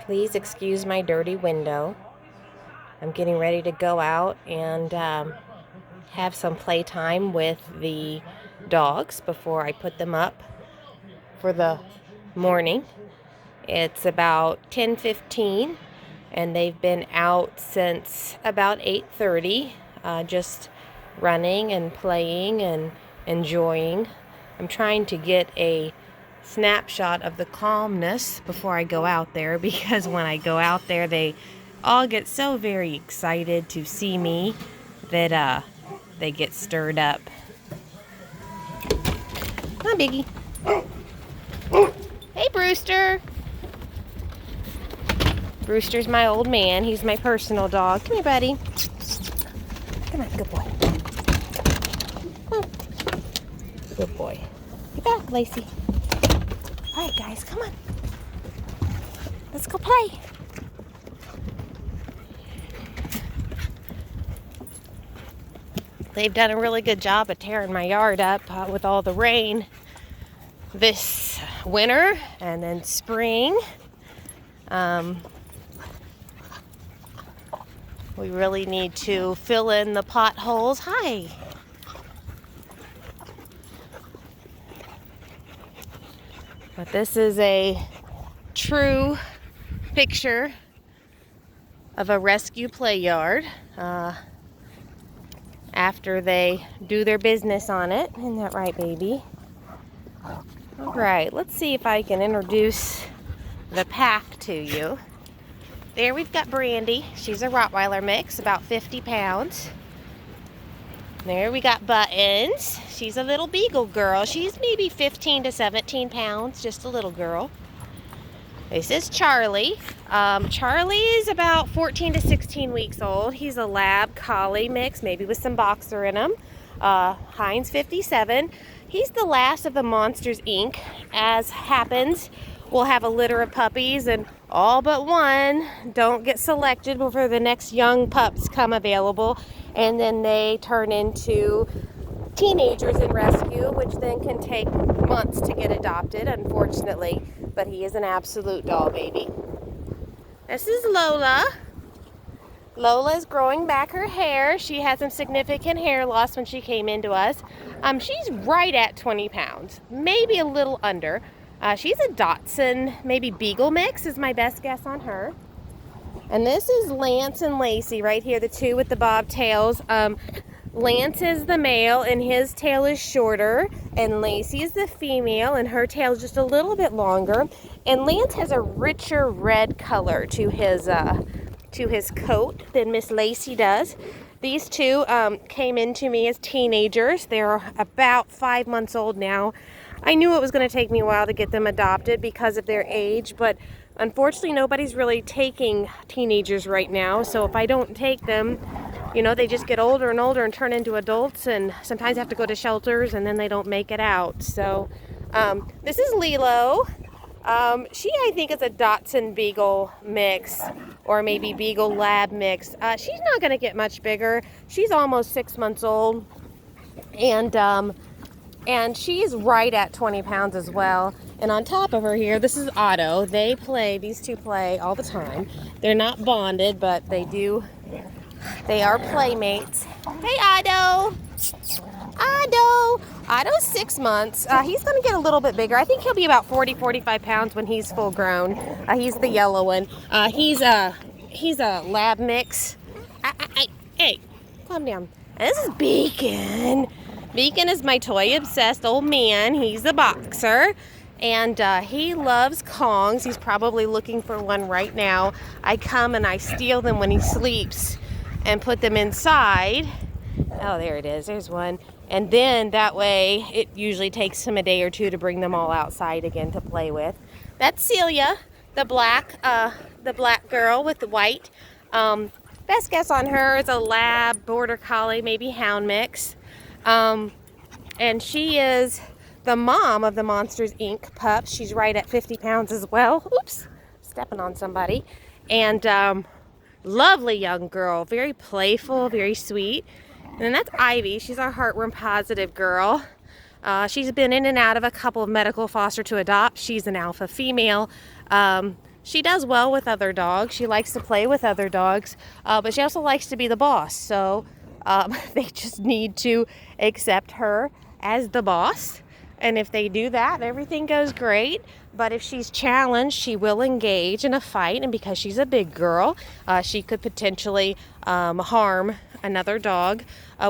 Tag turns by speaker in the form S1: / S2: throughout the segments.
S1: Please excuse my dirty window. I'm getting ready to go out and have some playtime with the dogs before I put them up for the morning. It's about 10:15 and they've been out since about 8:30, just running and playing and enjoying. I'm trying to get a snapshot of the calmness before I go out there, because when I go out there they all get so very excited to see me that they get stirred up. Come on, Biggie. Hey, Brewster. Brewster's my old man. He's my personal dog. Come here, buddy. Come on, good boy. Come on. Good boy. Get back, Lacey. All right, guys, come on. Let's go play. They've done a really good job of tearing my yard up with all the rain this winter and then spring. We really need to fill in the potholes. Hi. But this is a true picture of a rescue play yard after they do their business on it. Isn't that right, baby? All right, let's see if I can introduce the pack to you. There we've got Brandy. She's a Rottweiler mix, about 50 pounds. There we got Buttons. She's a little beagle girl. She's maybe 15 to 17 pounds, just a little girl. This is Charlie. Charlie is about 14 to 16 weeks old. He's a lab collie mix, maybe with some boxer in him. Heinz 57. He's the last of the Monsters Inc. As happens, we'll have a litter of puppies and all but one don't get selected before the next young pups come available, and then they turn into teenagers in rescue, which then can take months to get adopted, unfortunately. But he is an absolute doll baby. This is Lola. Lola is growing back her hair. She had some significant hair loss when she came into us. She's right at 20 pounds, maybe a little under. She's a Dachshund, maybe Beagle mix is my best guess on her. And this is Lance and Lacey right here, the two with the bobtails. Lance is the male and his tail is shorter, and Lacey is the female and her tail is just a little bit longer. And Lance has a richer red color to his coat than Miss Lacey does. These two came into me as teenagers. They're about 5 months old now. I knew it was going to take me a while to get them adopted because of their age, but unfortunately nobody's really taking teenagers right now. So if I don't take them, you know, they just get older and older and turn into adults, and sometimes have to go to shelters and then they don't make it out. So this is Lilo. She, I think, is a Dachshund Beagle mix, or maybe Beagle Lab mix. She's not going to get much bigger. She's almost 6 months old, and she's right at 20 pounds as well. And on top of her here, this is Otto. These two play all the time. They're not bonded, but they are playmates. Hey, Otto. Otto's 6 months. He's going to get a little bit bigger. I think he'll be about 40, 45 pounds when he's full grown. He's the yellow one. He's a lab mix. Hey, calm down. And this is Beacon. Beacon is my toy-obsessed old man. He's a boxer, and he loves Kongs. He's probably looking for one right now. I come and I steal them when he sleeps and put them inside. Oh, there it is. There's one. And then that way, it usually takes him a day or two to bring them all outside again to play with. That's Celia, the black girl with the white. Best guess on her is a lab, border collie, maybe hound mix. And she is the mom of the Monsters Inc. pups. She's right at 50 pounds as well. Oops, stepping on somebody. And lovely young girl, very playful, very sweet. And then that's Ivy. She's our heartworm positive girl. She's been in and out of a couple of medical foster to adopt. She's an alpha female. she does well with other dogs. She likes to play with other dogs, but she also likes to be the boss. So they just need to accept her as the boss. And if they do that, everything goes great. But if she's challenged, she will engage in a fight. And because she's a big girl, she could potentially harm another dog.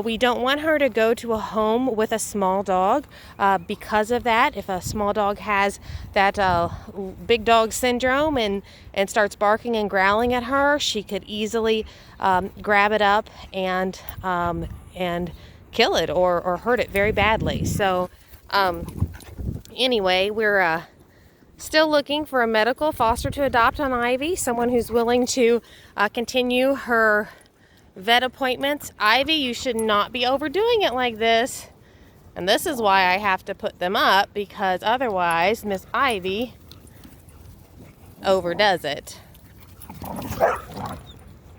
S1: We don't want her to go to a home with a small dog because of that. If a small dog has that big dog syndrome and starts barking and growling at her, she could easily grab it up and kill it or hurt it very badly. So anyway, we're still looking for a medical foster to adopt on Ivy, someone who's willing to continue her vet appointments. Ivy, you should not be overdoing it like this. And this is why I have to put them up, because otherwise Miss Ivy overdoes it.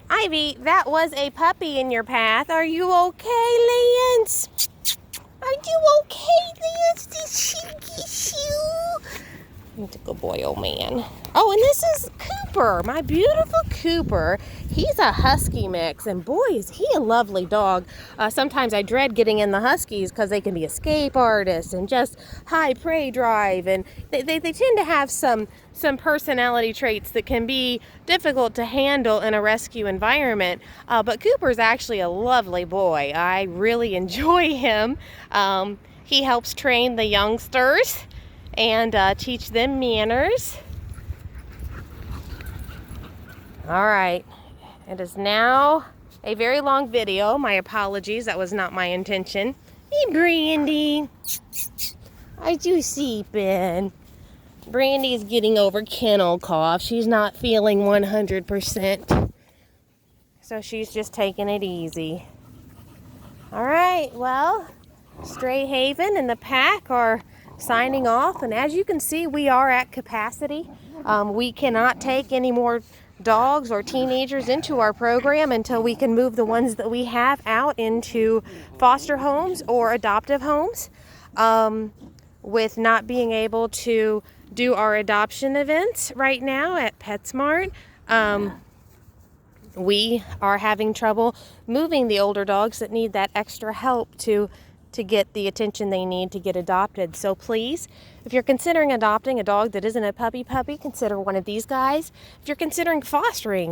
S1: Ivy, that was a puppy in your path. Are you okay, Lance? Are you okay, Lance? Did she get you? He's a good boy, old man. Oh, and this is Cooper, my beautiful Cooper. He's a husky mix, and boy, is he a lovely dog. Sometimes I dread getting in the huskies because they can be escape artists and just high prey drive, and they tend to have some personality traits that can be difficult to handle in a rescue environment. But Cooper's actually a lovely boy. I really enjoy him. He helps train the youngsters and teach them manners. All right, it is now a very long video. My apologies, that was not my intention. Hey, Brandy, are you sleeping? Brandy's getting over kennel cough. She's not feeling 100%, so she's just taking it easy. All right, well, Stray Haven and the pack are signing off, and as you can see, we are at capacity. We cannot take any more dogs or teenagers into our program until we can move the ones that we have out into foster homes or adoptive homes. With not being able to do our adoption events right now at PetSmart, we are having trouble moving the older dogs that need that extra help to get the attention they need to get adopted. So please, if you're considering adopting a dog that isn't a puppy, consider one of these guys. If you're considering fostering,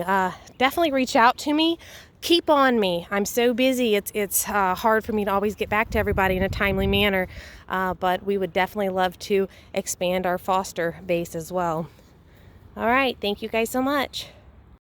S1: definitely reach out to me. Keep on me. I'm so busy. It's hard for me to always get back to everybody in a timely manner, but we would definitely love to expand our foster base as well. All right. Thank you guys so much.